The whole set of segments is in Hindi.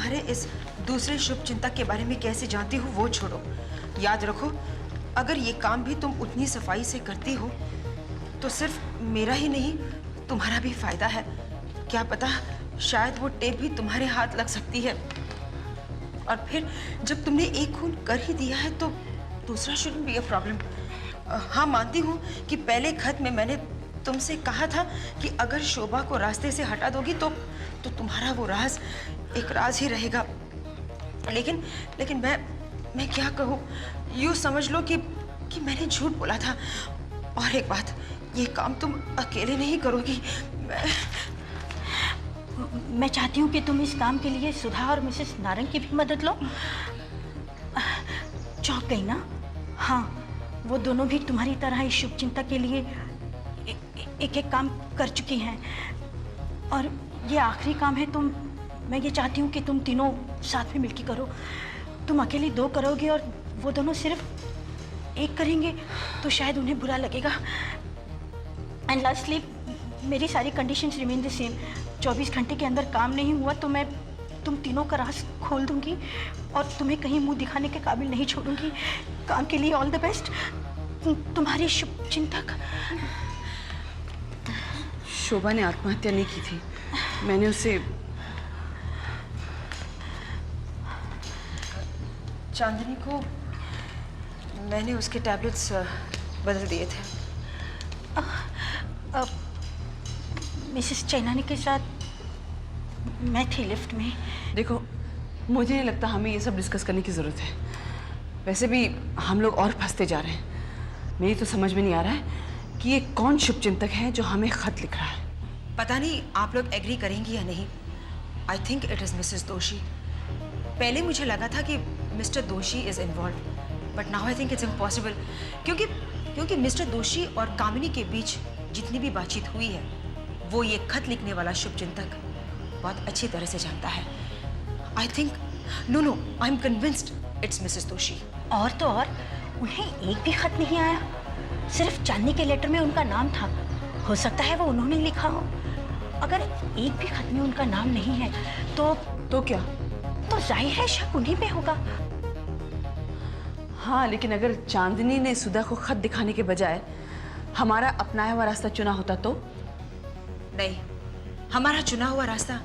तुम्हारे इस दूसरे शुभ चिंतक के बारे में कैसे जानती हो वो छोड़ो। याद रखो, अगर ये काम भी तुम उतनी सफाई से करती हो तो सिर्फ मेरा ही नहीं तुम्हारा भी फायदा है। क्या पता शायद वो टेप भी तुम्हारे हाथ लग सकती है। और फिर जब तुमने एक खून कर ही दिया है तो दूसरा शुड बी अ प्रॉब्लम। हाँ, मानती हूँ कि पहले खत में मैंने तुमसे कहा था कि अगर शोभा को रास्ते से हटा दोगी तो तुम्हारा वो राज एक राज ही रहेगा। लेकिन मैं क्या कहूँ, यूँ समझ लो कि मैंने झूठ बोला था। और एक बात, ये काम तुम अकेले नहीं करोगी। मैं चाहती हूँ कि तुम इस काम के लिए सुधा और मिसेस नारंग की भी मदद लो। चौंक गई ना? हाँ, वो दोनों भी तुम्हारी तरह इस शुभ चिंतक के लिए एक एक काम कर चुकी हैं और ये आखिरी काम है। मैं ये चाहती हूँ कि तुम तीनों साथ में मिलकर करो। तुम अकेली 2 करोगे और वो दोनों सिर्फ 1 करेंगे तो शायद उन्हें बुरा लगेगा। एंड लास्टली, मेरी सारी कंडीशंस रिमेन द सेम। 24 घंटे के अंदर काम नहीं हुआ तो मैं तुम तीनों का राज खोल दूंगी और तुम्हें कहीं मुंह दिखाने के काबिल नहीं छोड़ूंगी। काम के लिए ऑल द बेस्ट, तुम्हारी शुभ चिंतक। शोभा ने आत्महत्या नहीं की थी, मैंने उसे। चांदनी को मैंने उसके टैबलेट्स बदल दिए थे। मिसेस चैनानी के साथ मैं थी लिफ्ट में। देखो, मुझे नहीं लगता हमें ये सब डिस्कस करने की ज़रूरत है। वैसे भी हम लोग और फंसते जा रहे हैं। मेरी तो समझ में नहीं आ रहा है कि ये कौन शुभ चिंतक है जो हमें खत लिख रहा है। पता नहीं आप लोग एग्री करेंगी या नहीं। I think it is Mrs दोषी। पहले मुझे लगा था कि मिस्टर दोषी is involve, but now I think it's impossible, क्योंकि मिस्टर दोषी और कामिनी के बीच जितनी भी बातचीत हुई है वो ये खत लिखने वाला शुभ चिंतक बहुत अच्छी तरह से जानता है। I think no, I am convinced it's Mrs Doshi. और तो और, उन्हें एक भी खत नहीं आया, सिर्फ चांदनी के लेटर में उनका नाम था। हो सकता है वो उन्होंने लिखा हो। अगर एक भी खत में उनका नाम नहीं है तो क्या? तो जाहिर है शक उन्हीं पे होगा। हाँ, लेकिन अगर चांदनी ने सुधा को खत दिखाने के बजाय हमारा अपनाया हुआ रास्ता चुना होता तो? नहीं, हमारा चुना हुआ रास्ता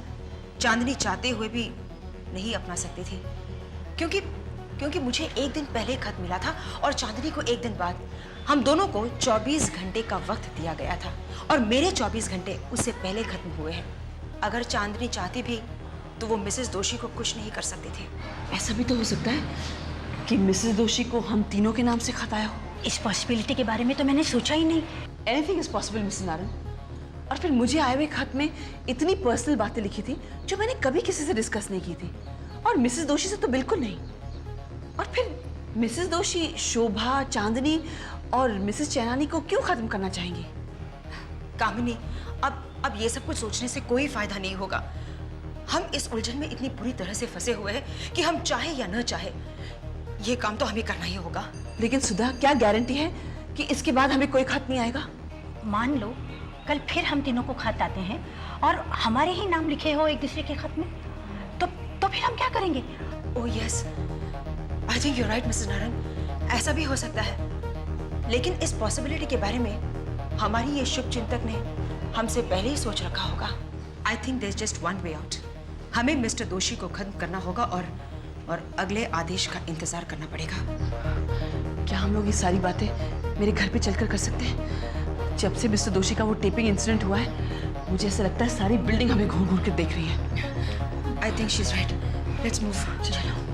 चांदनी चाहते हुए भी नहीं अपना सकती थी, क्योंकि मुझे एक दिन पहले खत मिला था और चांदनी को एक दिन बाद। हम दोनों को 24 घंटे का वक्त दिया गया था और मेरे 24 घंटे उससे पहले खत्म हुए हैं। अगर चांदनी चाहती भी तो वो मिसेस दोषी को कुछ नहीं कर सकती थी। ऐसा भी तो हो सकता है कि मिसेस दोषी को हम तीनों के नाम से खत आया हो। इस पॉसिबिलिटी के बारे में तो मैंने सोचा ही नहीं। Anything is possible Mrs Narang. और फिर मुझे आए हुए खत में इतनी पर्सनल बातें लिखी थी जो मैंने कभी किसी से डिस्कस नहीं की थी, और मिसेस दोषी से तो बिल्कुल नहीं। और फिर मिसेस दोषी शोभा, चांदनी और मिसेस चैनानी को क्यों खत्म करना चाहेंगी? कामिनी, अब ये सब कुछ सोचने से कोई फायदा नहीं होगा। हम इस उलझन में इतनी बुरी तरह से फंसे हुए हैं कि हम चाहे या न चाहे ये काम तो हमें करना ही होगा। लेकिन सुधा, क्या गारंटी है कि इसके बाद हमें कोई खत नहीं आएगा? मान लो कल फिर हम तीनों को खत आते हैं और हमारे ही नाम लिखे हो एक दूसरे के खत में, तो फिर हम क्या करेंगे? Oh yes, I think you right Mrs Narang, ऐसा भी हो सकता है। लेकिन इस पॉसिबिलिटी के बारे में हमारी ये शुभ चिंतक ने हमसे पहले ही सोच रखा होगा। I think there is just one way out. हमें मिस्टर दोषी को खत्म करना होगा और अगले आदेश का इंतजार करना पड़ेगा। क्या हम लोग ये सारी बातें मेरे घर पे चलकर कर सकते हैं? जब से मिस्टर दोषी का वो टेपिंग इंसिडेंट हुआ है, मुझे ऐसा लगता है सारी बिल्डिंग हमें घूर घूर कर देख रही है। I think she is right. Let's move. चलो।